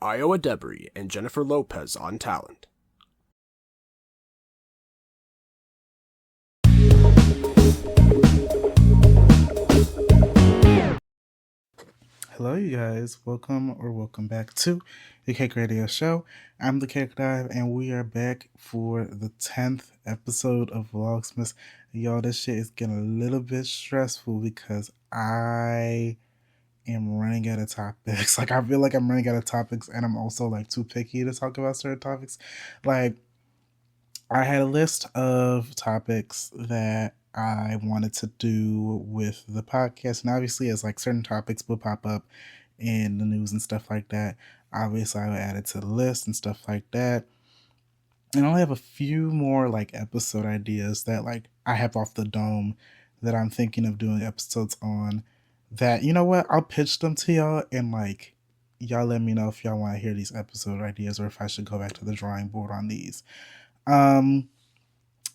Iowa Debris and Jennifer Lopez on talent. Hello, you guys. Welcome back to the Cake Radio Show. I'm the CakeDive, and we are back for the 10th episode of Vlogsmas. Y'all, this shit is getting a little bit stressful because I am running out of topics. Like, I feel like I'm running out of topics, and I'm also, like, too picky to talk about certain topics. Like, I had a list of topics that I wanted to do with the podcast, and obviously, as like certain topics will pop up in the news and stuff like that, obviously I would add it to the list and stuff like that. And I only have a few more like episode ideas that like I have off the dome that I'm thinking of doing episodes on. That you know what, I'll pitch them to y'all and like y'all let me know if y'all want to hear these episode ideas or if I should go back to the drawing board on these. Um,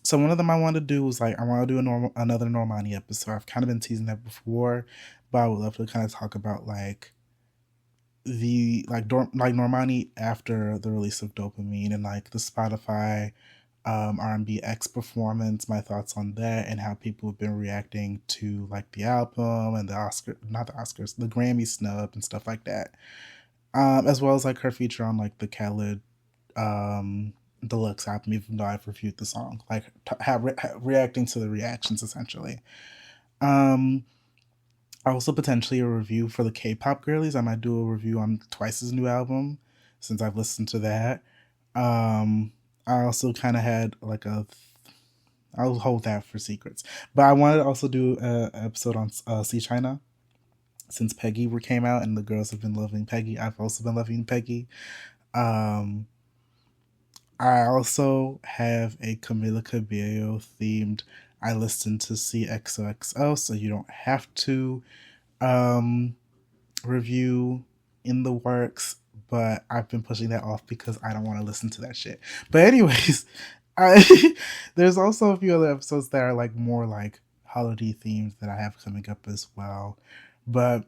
so one of them I want to do was like I want to do another Normani episode. I've kind of been teasing that before, but I would love to kind of talk about like the like Normani after the release of Dopamine and like the Spotify R&B X performance, my thoughts on that and how people have been reacting to like the album and the not the Oscars, the Grammy snub and stuff like that. As well as like her feature on like the Khaled deluxe album, even though I've reviewed the song, like reacting to the reactions essentially. Um, Also potentially a review for the K-pop girlies. I might do a review on Twice's new album since I've listened to that. I also kind of had like a. I'll hold that for secrets, but I wanted to also do an episode on C China since Peggy came out and the girls have been loving Peggy. I've also been loving Peggy. Um, I also have a Camila Cabello themed. I listened to CXOXO, so you don't have to um, review in the works. But I've been pushing that off because I don't want to listen to that shit. But anyways, I there's also a few other episodes that are like more like holiday themes that I have coming up as well. But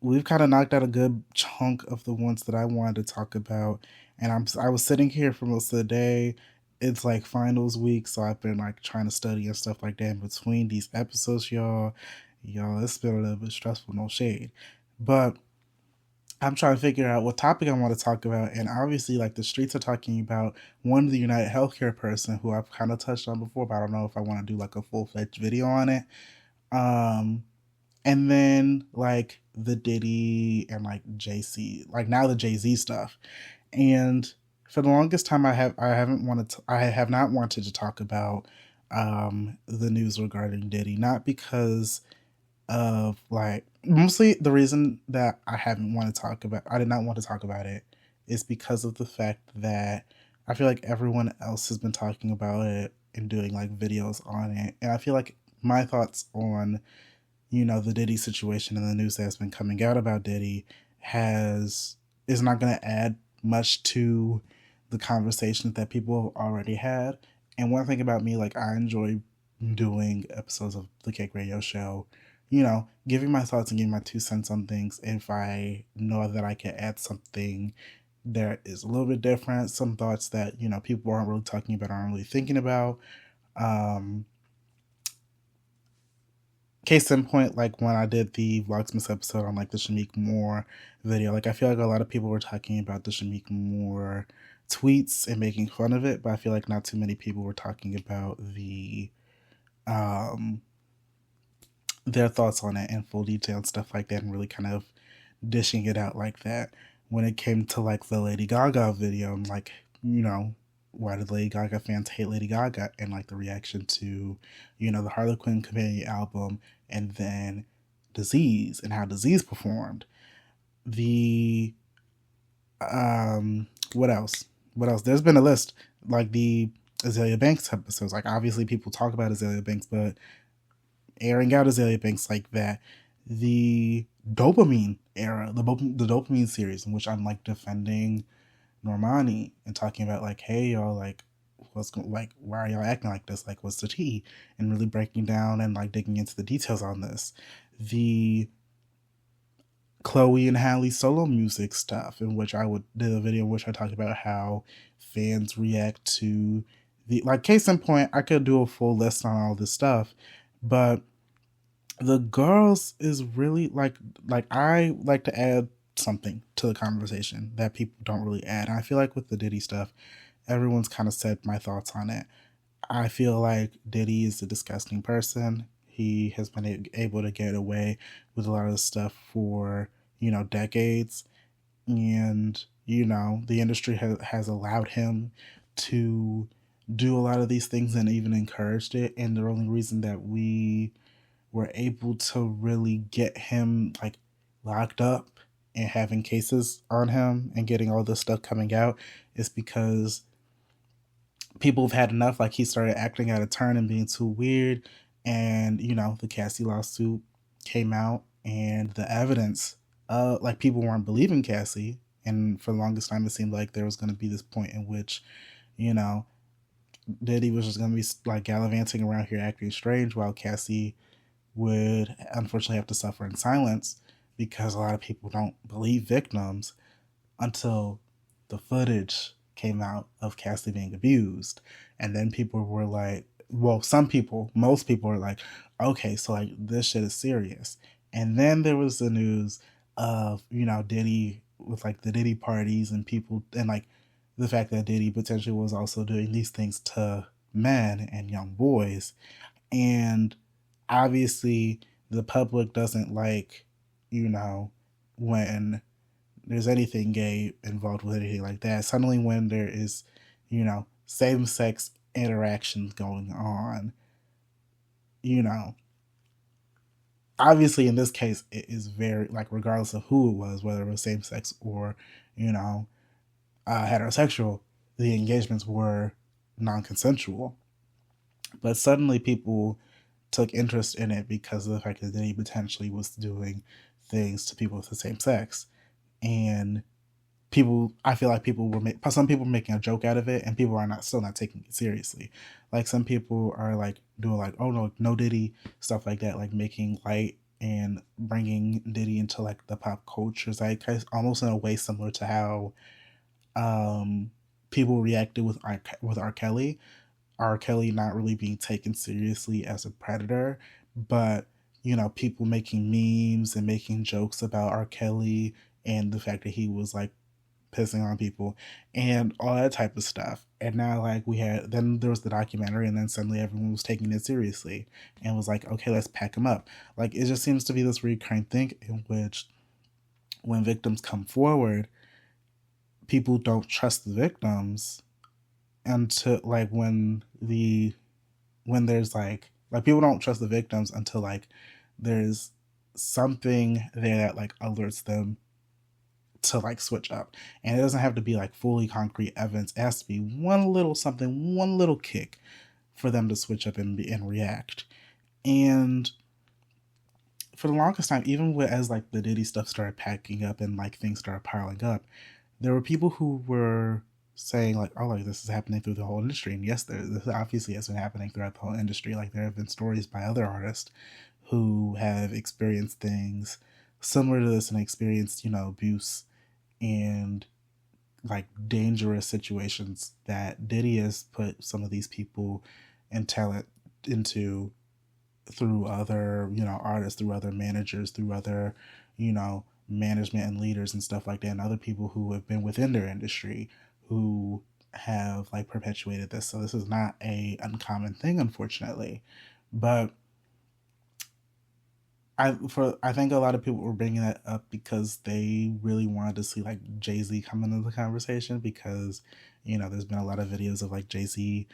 we've kind of knocked out a good chunk of the ones that I wanted to talk about. And I was sitting here for most of the day. It's like finals week, so I've been like trying to study and stuff like that in between these episodes, y'all. Y'all, it's been a little bit stressful, no shade. But I'm trying to figure out what topic I want to talk about. And obviously, like the streets are talking about one, the United Healthcare person who I've kind of touched on before, but I don't know if I want to do like a full fledged video on it. Um, and then like the Diddy and like JC, like now the Jay Z stuff. And for the longest time, I have not wanted to talk about the news regarding Diddy, not because of like mostly the reason that I did not want to talk about it is because of the fact that I feel like everyone else has been talking about it and doing like videos on it, and I feel like my thoughts on the Diddy situation and the news that has been coming out about Diddy has is not going to add much to the conversations that people have already had. And one thing about me, like I enjoy doing episodes of the Cake Radio Show, giving my thoughts and giving my 2 cents on things. If I know that I can add something that is a little bit different, some thoughts that people aren't really talking about, aren't really thinking about. Um, Case in point, like when I did the Vlogsmas episode on like the Shamik Moore video, like I feel like a lot of people were talking about the Shamik Moore tweets and making fun of it, but I feel like not too many people were talking about um their thoughts on it in full detail and stuff like that and really kind of dishing it out like that. When it came to like the Lady Gaga video and like, why did Lady Gaga fans hate Lady Gaga and like the reaction to, the Harlequin companion album and then Disease and how Disease performed. The what else? What else? There's been a list like the Azalea Banks episodes. Like obviously people talk about Azalea Banks, but airing out Azalea Banks like that. The dopamine era, the dopamine series, in which I'm like defending Normani and talking about like, hey y'all, like like why are y'all acting like this? Like what's the tea? And really breaking down and like digging into the details on this. The Chloe and Halle's solo music stuff, in which I would did a video in which I talked about how fans react to the, like, case in point, I could do a full list on all this stuff, but the girls is really like I like to add something to the conversation that people don't really add. And I feel like with the Diddy stuff, everyone's kind of said my thoughts on it. I feel like Diddy is a disgusting person. He has been able to get away with a lot of stuff for, decades. And, the industry has allowed him to do a lot of these things and even encouraged it. And the only reason that we were able to really get him like locked up and having cases on him and getting all this stuff coming out is because people have had enough. Like, he started acting out of turn and being too weird, and the Cassie lawsuit came out, and the evidence, like, people weren't believing Cassie, and for the longest time it seemed like there was going to be this point in which you know Diddy was just going to be like gallivanting around here acting strange, while Cassie would unfortunately have to suffer in silence, because a lot of people don't believe victims until the footage came out of Cassie being abused. And then people were like, well, most people were like, okay, so like this shit is serious. And then there was the news of, Diddy with like the Diddy parties and people, and like the fact that Diddy potentially was also doing these things to men and young boys. And obviously the public doesn't like, when there's anything gay involved with anything like that. Suddenly when there is, same-sex interactions going on, obviously in this case it is very, like, regardless of who it was, whether it was same-sex or, heterosexual, the engagements were non-consensual. But suddenly people took interest in it because of the fact that he potentially was doing things to people with the same sex. And I feel like some people were making a joke out of it, and people are still not taking it seriously. Like, some people are like doing like, oh no Diddy, stuff like that, like making light and bringing Diddy into like the pop culture zeitgeist, almost in a way similar to how people reacted with R. Kelly. R. Kelly not really being taken seriously as a predator, but people making memes and making jokes about R. Kelly and the fact that he was like pissing on people and all that type of stuff. And now, like, then there was the documentary, and then suddenly everyone was taking it seriously and was like, okay, let's pack him up. Like, it just seems to be this recurring thing in which when victims come forward, people don't trust the victims until like when there's like people don't trust the victims until like there's something there that like alerts them to like switch up. And it doesn't have to be like fully concrete evidence. It has to be one little something, one little kick for them to switch up and react. And for the longest time, even as like the Diddy stuff started packing up and like things started piling up, there were people who were saying like, oh, like this is happening through the whole industry. And yes, this obviously has been happening throughout the whole industry. Like, there have been stories by other artists who have experienced things similar to this and experienced, abuse and like dangerous situations that Diddy has put some of these people and talent into through other, artists, through other managers, through other, management and leaders and stuff like that, and other people who have been within their industry who have like perpetuated this. So this is not a uncommon thing, unfortunately. But I think a lot of people were bringing that up because they really wanted to see like Jay-Z come into the conversation, because there's been a lot of videos of like Jay-Z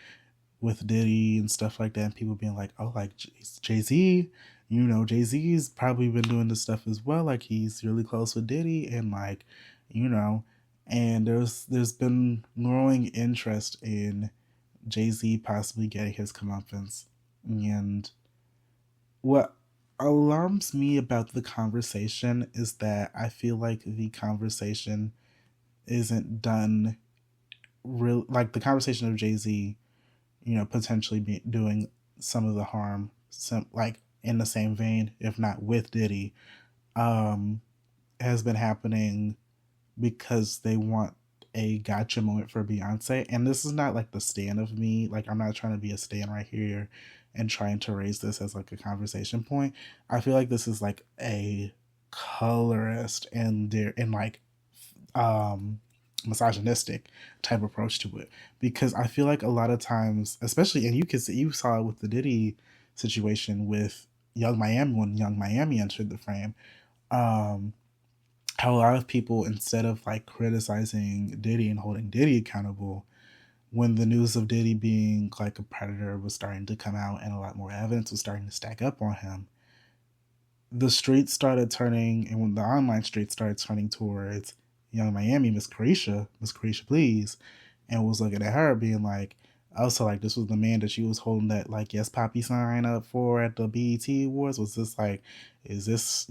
with Diddy and stuff like that, and people being like, oh, like Jay-Z, Jay-Z's probably been doing this stuff as well, like he's really close with Diddy, and like, and there's been growing interest in Jay-Z possibly getting his comeuppance. And what alarms me about the conversation is that I feel like the conversation isn't done real, like the conversation of Jay-Z, potentially doing some of the harm, like in the same vein, if not with Diddy, has been happening because they want a gotcha moment for Beyonce. And this is not like the stan of me. Like, I'm not trying to be a stan right here and trying to raise this as like a conversation point. I feel like this is like a colorist and like um misogynistic type approach to it, because I feel like a lot of times, especially, and you saw it with the Diddy situation with Young Miami when Young Miami entered the frame, um how a lot of people, instead of like criticizing Diddy and holding Diddy accountable, when the news of Diddy being like a predator was starting to come out and a lot more evidence was starting to stack up on him, the streets started turning, and when the online streets started turning towards Young Miami, Miss Carisha, please, and was looking at her, being like, also like this was the man that she was holding that like yes Poppy sign up for at the BET Awards. Was this like, is this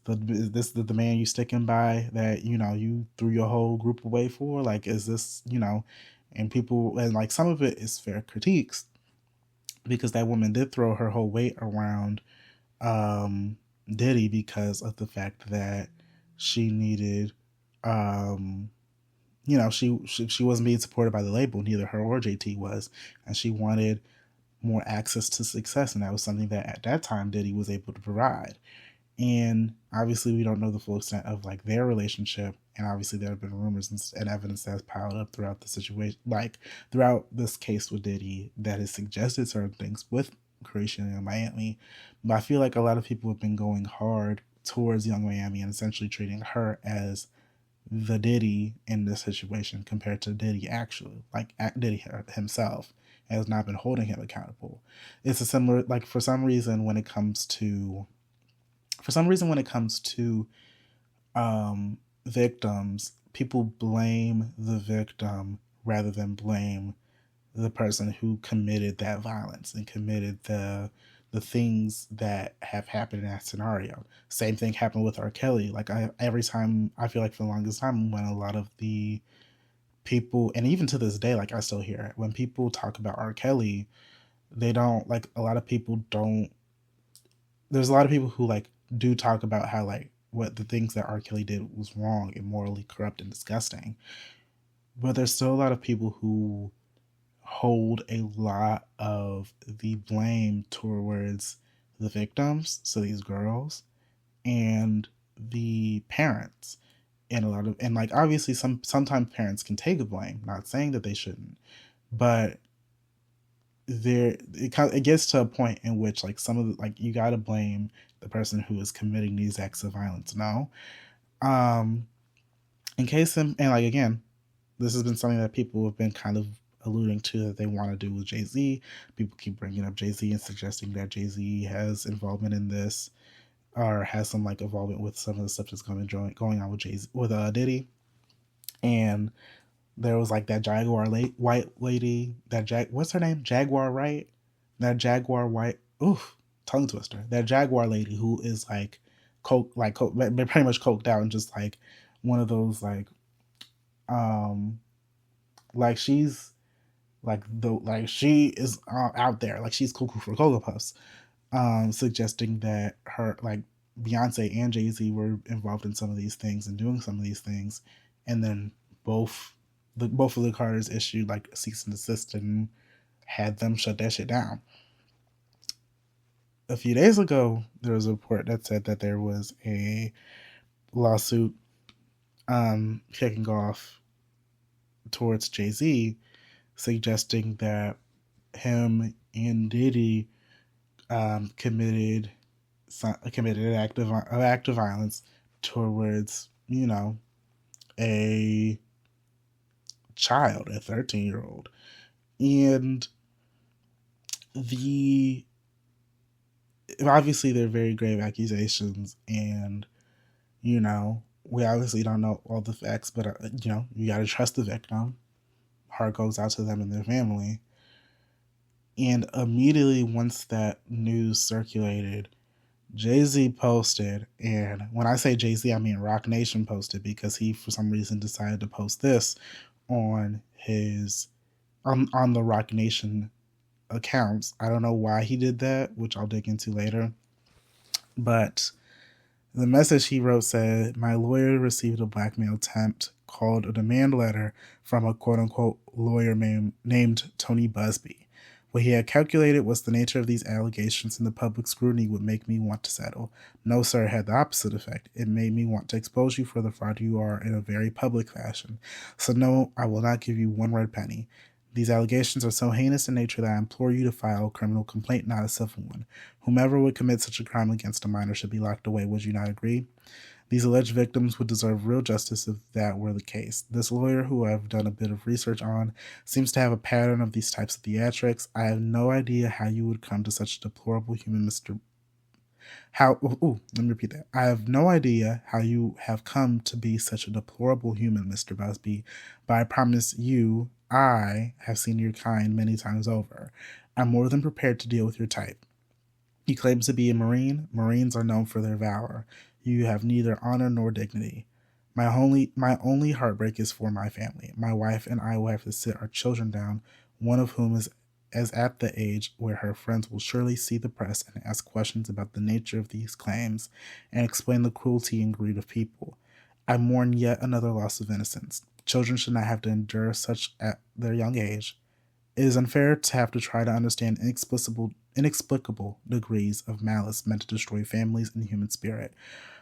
the man you sticking by that you threw your whole group away for? Like, is this and people, and like some of it is fair critiques, because that woman did throw her whole weight around um, Diddy because of the fact that she needed, um, she wasn't being supported by the label. Neither her or JT was, and she wanted more access to success, and that was something that at that time Diddy was able to provide. And obviously, we don't know the full extent of like their relationship, and obviously there have been rumors and evidence that's piled up throughout the situation, like throughout this case with Diddy, that has suggested certain things with Creation in Miami. But I feel like a lot of people have been going hard towards Young Miami and essentially treating her as the Diddy in this situation, compared to Diddy actually, like Diddy himself has not been holding him accountable. It's a similar, like, when it comes to victims, people blame the victim rather than blame the person who committed that violence and committed the things that have happened in that scenario. Same thing happened with R. Kelly. Like, every time, I feel like for the longest time, when a lot of the people, and even to this day, like, I still hear it when people talk about R. Kelly, they don't like, a lot of people don't. There's a lot of people who like do talk about how like what the things that R. Kelly did was wrong and morally corrupt and disgusting, but there's still a lot of people who hold a lot of the blame towards the victims, so these girls, and the parents. And a lot of, and like, obviously sometimes parents can take the blame, not saying that they shouldn't, but it gets to a point in which like some of the, like, you got to blame the person who is committing these acts of violence now. um in case, and like, again, this has been something that people have been kind of alluding to that they want to do with Jay-Z. People keep bringing up Jay-Z and suggesting that Jay-Z has involvement in this, or has some like involvement with some of the stuff that's going on with Diddy. And there was like that white lady, what's her name? Jaguar, right? That Jaguar white, oof, tongue twister. That Jaguar lady who is like pretty much coked out, and just like one of those um, like she's she is out there, like she's cuckoo for Cocoa Puffs, suggesting that her, like, Beyonce and Jay-Z were involved in some of these things and doing some of these things, and then both of the Carters issued like a cease and desist and had them shut that shit down. A few days ago, there was a report that said that there was a lawsuit kicking off towards Jay-Z, suggesting that him and Diddy committed an act of violence towards a child, a 13-year-old. And obviously they're very grave accusations, and we obviously don't know all the facts, but you got to trust the victim. Heart goes out to them and their family. And immediately once that news circulated, Jay-Z posted, and when I say Jay-Z, I mean Roc Nation posted, because he for some reason decided to post this on his on the Roc Nation accounts. I don't know why he did that, which I'll dig into later. But The message he wrote said, "My lawyer received a blackmail attempt called a demand letter from a quote-unquote lawyer named Tony Busby. What he had calculated was the nature of these allegations and the public scrutiny would make me want to settle. No, sir, it had the opposite effect. It made me want to expose you for the fraud you are in a very public fashion. So no, I will not give you one red penny. These allegations are so heinous in nature that I implore you to file a criminal complaint, not a civil one. Whomever would commit such a crime against a minor should be locked away. Would you not agree? These alleged victims would deserve real justice if that were the case. This lawyer, who I've done a bit of research on, seems to have a pattern of these types of theatrics. I have no idea how you would come to such a deplorable human, Mr. Let me repeat that. I have no idea how you have come to be such a deplorable human, Mr. Busby, but I promise you, I have seen your kind many times over. I'm more than prepared to deal with your type. He claims to be a Marine. Marines are known for their valor. You have neither honor nor dignity. My only heartbreak is for my family. My wife and I will have to sit our children down, one of whom is at the age where her friends will surely see the press and ask questions about the nature of these claims and explain the cruelty and greed of people. I mourn yet another loss of innocence. Children should not have to endure such at their young age. It is unfair to have to try to understand inexplicable degrees of malice meant to destroy families and human spirit.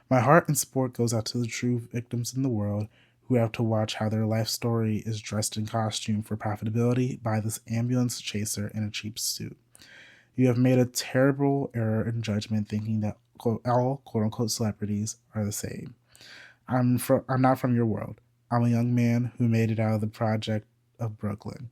My heart and support goes out to the true victims in the world who have to watch how their life story is dressed in costume for profitability by this ambulance chaser in a cheap suit. You have made a terrible error in judgment thinking that all quote-unquote celebrities are the same. I'm not from your world. I'm a young man who made it out of the project of Brooklyn.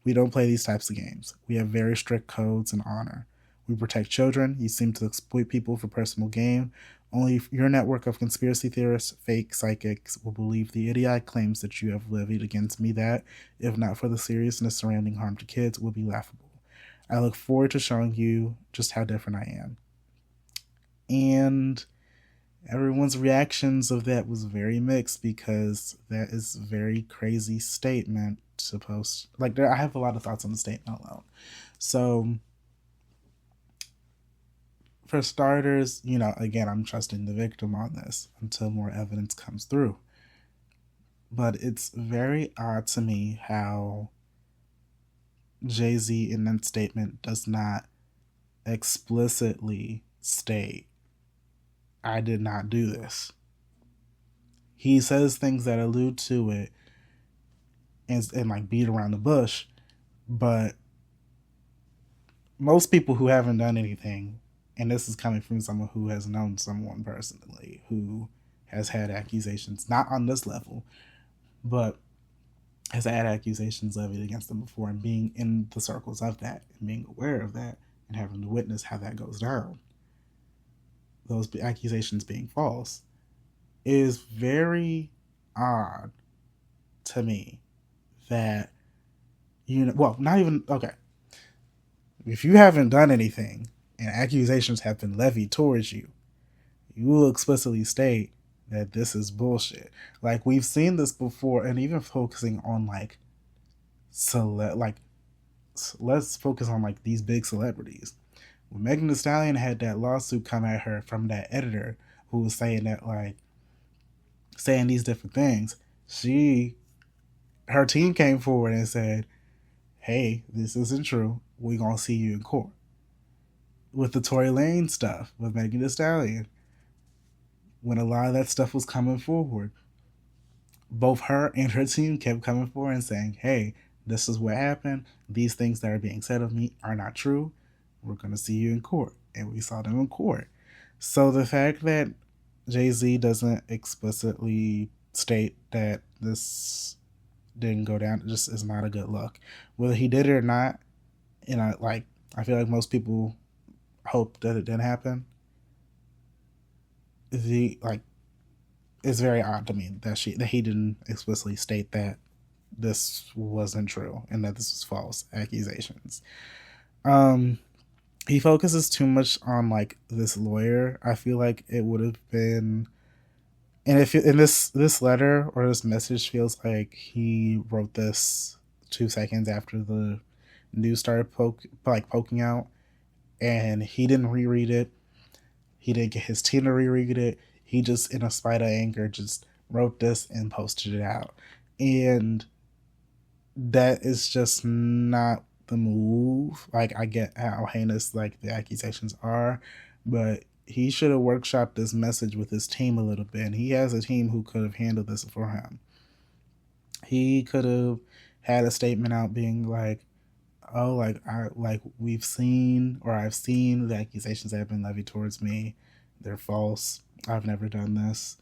We don't play these types of games. We have very strict codes and honor. We protect children. You seem to exploit people for personal gain. Only your network of conspiracy theorists, fake psychics, will believe the idiotic claims that you have levied against me that, if not for the seriousness surrounding harm to kids, would be laughable. I look forward to showing you just how different I am." And everyone's reactions of that was very mixed because that is a very crazy statement. I have a lot of thoughts on the statement alone. So, for starters, again, I'm trusting the victim on this until more evidence comes through. But it's very odd to me how Jay-Z in that statement does not explicitly state, "I did not do this." He says things that allude to it and like beat around the bush, but most people who haven't done anything, and this is coming from someone who has known someone personally who has had accusations, not on this level, but has had accusations levied against them before, and being in the circles of that and being aware of that and having to witness how that goes down, those accusations being false, is very odd to me that, not even, okay, if you haven't done anything and accusations have been levied towards you, you will explicitly state that this is bullshit. Like, we've seen this before, and even focusing on let's focus on like these big celebrities. When Megan Thee Stallion had that lawsuit come at her from that editor who was saying these different things, her team came forward and said, "Hey, this isn't true. We're gonna see you in court." With the Tory Lane stuff with Megan Thee Stallion, when a lot of that stuff was coming forward, both her and her team kept coming forward and saying, "Hey, this is what happened. These things that are being said of me are not true. We're going to see you in court." And we saw them in court. So the fact that Jay-Z doesn't explicitly state that this didn't go down just is not a good look. Whether he did it or not, I feel like most people hope that it didn't happen. It's very odd to me that he didn't explicitly state that this wasn't true and that this was false accusations. He focuses too much on this lawyer. I feel like it would have been, and if in this letter or this message feels like he wrote this 2 seconds after the news started poking out, and he didn't reread it. He didn't get his team to reread it. He just, in a spite of anger, just wrote this and posted it out. And that is just not the move. Like, I get how heinous like the accusations are, but he should have workshopped this message with his team a little bit. And he has a team who could have handled this for him. He could have had a statement out being like, oh, we've seen, or I've seen the accusations that have been levied towards me. They're false. I've never done this.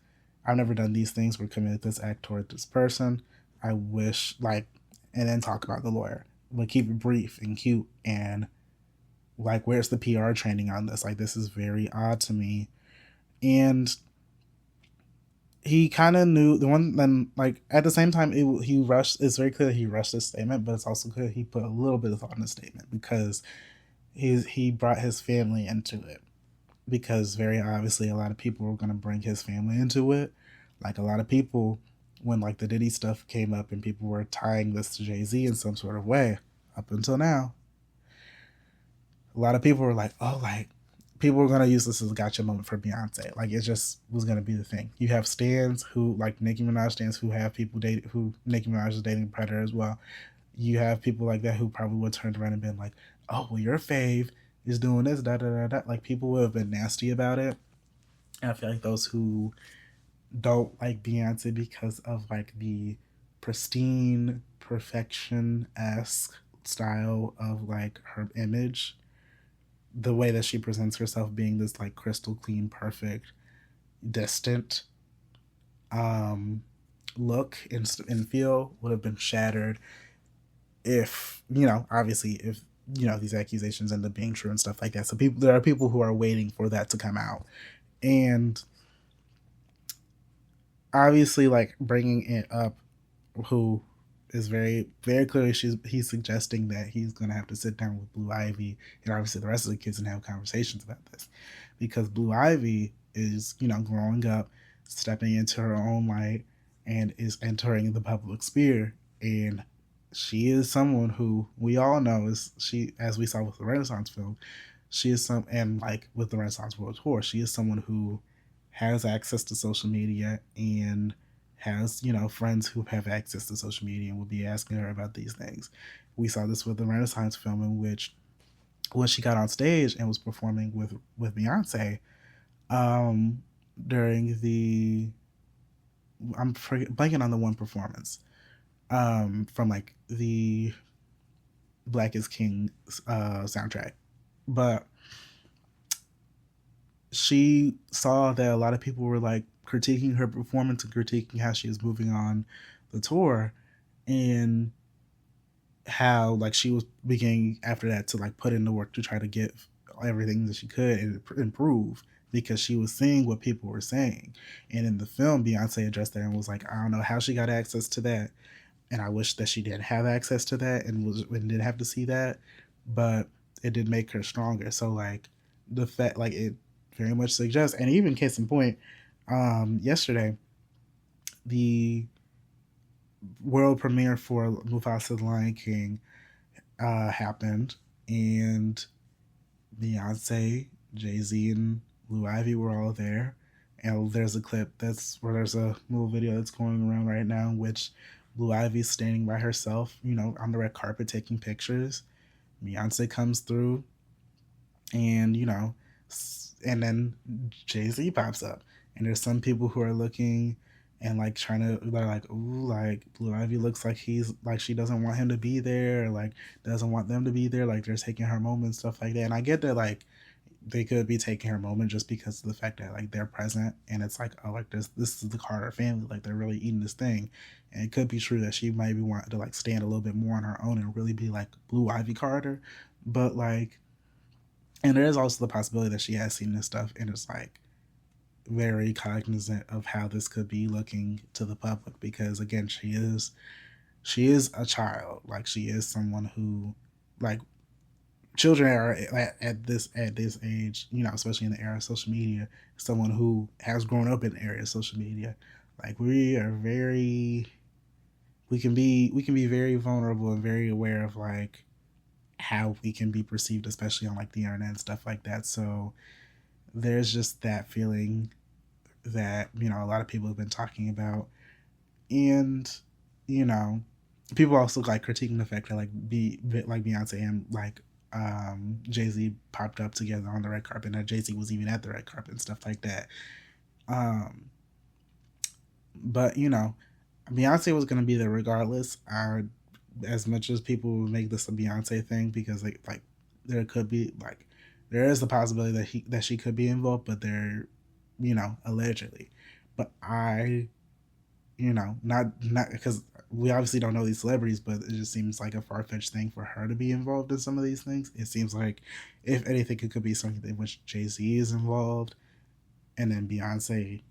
I've never done these things or committed this act toward this person. I wish, like, and then talk about the lawyer. But keep it brief and cute, and like, where's the PR training on this? Like, this is very odd to me. And he kind of knew the one. Then, like, at the same time, he rushed. It's very clear that he rushed his statement, but it's also clear he put a little bit of thought in his statement, because he brought his family into it. Because very obviously, a lot of people were going to bring his family into it. Like, a lot of people, when like the Diddy stuff came up and people were tying this to Jay-Z in some sort of way, up until now, a lot of people were like, oh, like, people were going to use this as a gotcha moment for Beyonce. Like, it just was going to be the thing. You have stans who, like Nicki Minaj stans, who have people date, who Nicki Minaj is dating Predator as well. You have people like that who probably would turn around and been like, oh, well, your fave is doing this, da da da da. Like, people would have been nasty about it. And I feel like those who don't like Beyonce because of like the pristine, perfection-esque style of like her image, the way that she presents herself being this like crystal clean, perfect, distant look and feel, would have been shattered if, you know, obviously if, you know, these accusations end up being true and stuff like that. So there are people who are waiting for that to come out. And obviously, like, bringing it up, who is very, very clearly, he's suggesting that he's going to have to sit down with Blue Ivy and obviously the rest of the kids and have conversations about this. Because Blue Ivy is, you know, growing up, stepping into her own light, and is entering the public sphere. And she is someone who we all know as we saw with the Renaissance film, she is and like with the Renaissance World Tour, she is someone who has access to social media and has, you know, friends who have access to social media and will be asking her about these things. We saw this with the Renaissance film, in which when she got on stage and was performing with Beyonce, during the, I'm blanking on the one performance, from like the Black is King soundtrack, but she saw that a lot of people were like critiquing her performance and critiquing how she was moving on the tour, and how like she was beginning after that to like put in the work to try to get everything that she could and improve, because she was seeing what people were saying. And in the film, Beyonce addressed that and was like, I don't know how she got access to that, and I wish that she did have access to that and didn't have to see that, but it did make her stronger. So like the fact, like, it very much suggests, and even case in point, yesterday the world premiere for Mufasa's Lion King happened, and Beyonce, Jay-Z, and Blue Ivy were all there. And there's a clip there's a little video that's going around right now in which Blue Ivy's standing by herself, you know, on the red carpet taking pictures. Beyonce comes through, and, you know, and then Jay-Z pops up. And there's some people who are looking and like trying to, they're like, ooh, like Blue Ivy looks like he's like, she doesn't want him to be there, or like doesn't want them to be there, like they're taking her moment, stuff like that. And I get that, like, they could be taking her moment just because of the fact that like they're present, and it's like, oh, like this is the Carter family, like they're really eating this thing. And it could be true that she maybe wanted to like stand a little bit more on her own and really be like Blue Ivy Carter. But like, and there is also the possibility that she has seen this stuff and is like very cognizant of how this could be looking to the public, because again, she is a child. Like, she is someone who, like, children are at this age, you know, especially in the era of social media, someone who has grown up in the area of social media. Like, we can be very vulnerable and very aware of like how we can be perceived, especially on like the internet and stuff like that. So there's just that feeling that, you know, a lot of people have been talking about. And, you know, people also like critiquing the fact that like Beyonce and like Jay-Z popped up together on the red carpet, and that Jay-Z was even at the red carpet and stuff like that. But you know, Beyonce was gonna be there regardless. As much as people would make this a Beyonce thing, because like there could be like there is the possibility that she could be involved, but they're, you know, allegedly. But I, you know, not because we obviously don't know these celebrities, but it just seems like a far fetched thing for her to be involved in some of these things. It seems like if anything, it could be something in which Jay-Z is involved, and then Beyonce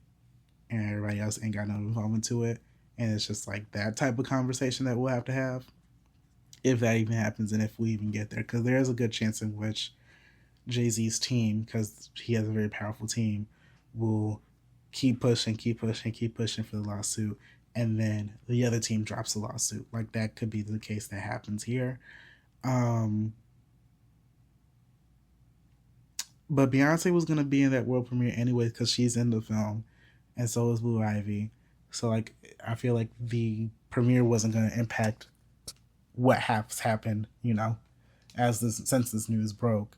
and everybody else ain't got no involvement to it. And it's just like that type of conversation that we'll have to have, if that even happens, and if we even get there. Because there is a good chance in which Jay-Z's team, because he has a very powerful team, will keep pushing for the lawsuit, and then the other team drops the lawsuit. Like that could be the case that happens here. But Beyonce was gonna be in that world premiere anyway because she's in the film, and so is Blue Ivy. So like, I feel like the premiere wasn't gonna impact what has happened, you know, since this news broke.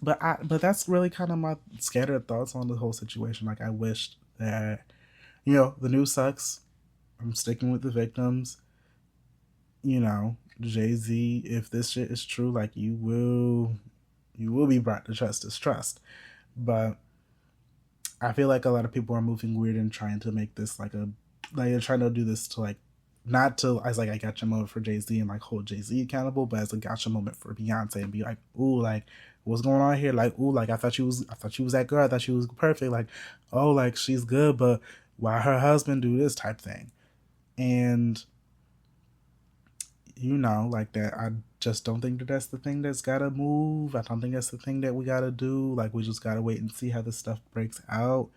But that's really kind of my scattered thoughts on the whole situation. Like I wished that, you know, the news sucks. I'm sticking with the victims. You know, Jay-Z, if this shit is true, like you will be brought to justice. Trust. But I feel like a lot of people are moving weird and trying to make this like they're trying to do this to like, not to as like a gotcha moment for Jay-Z and like hold Jay-Z accountable, but as a gotcha moment for Beyonce, and be like, ooh, like what's going on here? Like, ooh, like I thought she was that girl. I thought she was perfect. Like, oh, like she's good, but why her husband do this type thing? And you know, like that, I just don't think that that's the thing that's gotta move. I don't think that's the thing that we gotta do. Like, we just gotta wait and see how this stuff breaks out.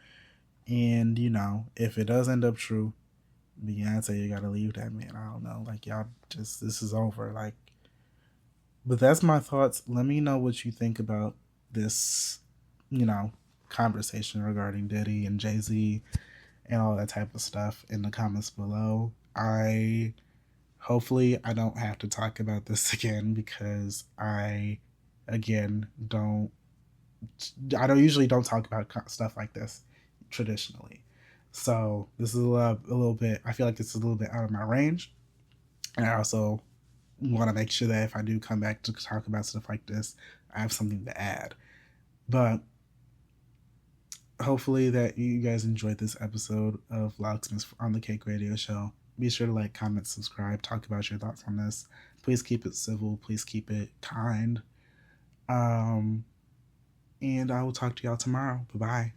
And you know, if it does end up true, Beyonce, you gotta leave that man. I don't know, like y'all just, this is over. Like, but that's my thoughts. Let me know what you think about this, you know, conversation regarding Diddy and Jay-Z and all that type of stuff in the comments below. Hopefully I don't have to talk about this again, because I don't usually don't talk about stuff like this traditionally. So this is a little bit, I feel like this is a little bit out of my range. And I also want to make sure that if I do come back to talk about stuff like this, I have something to add. But hopefully that you guys enjoyed this episode of Locksmiths on the Cake Radio Show. Be sure to like, comment, subscribe, talk about your thoughts on this. Please keep it civil. Please keep it kind. And I will talk to y'all tomorrow. Bye-bye.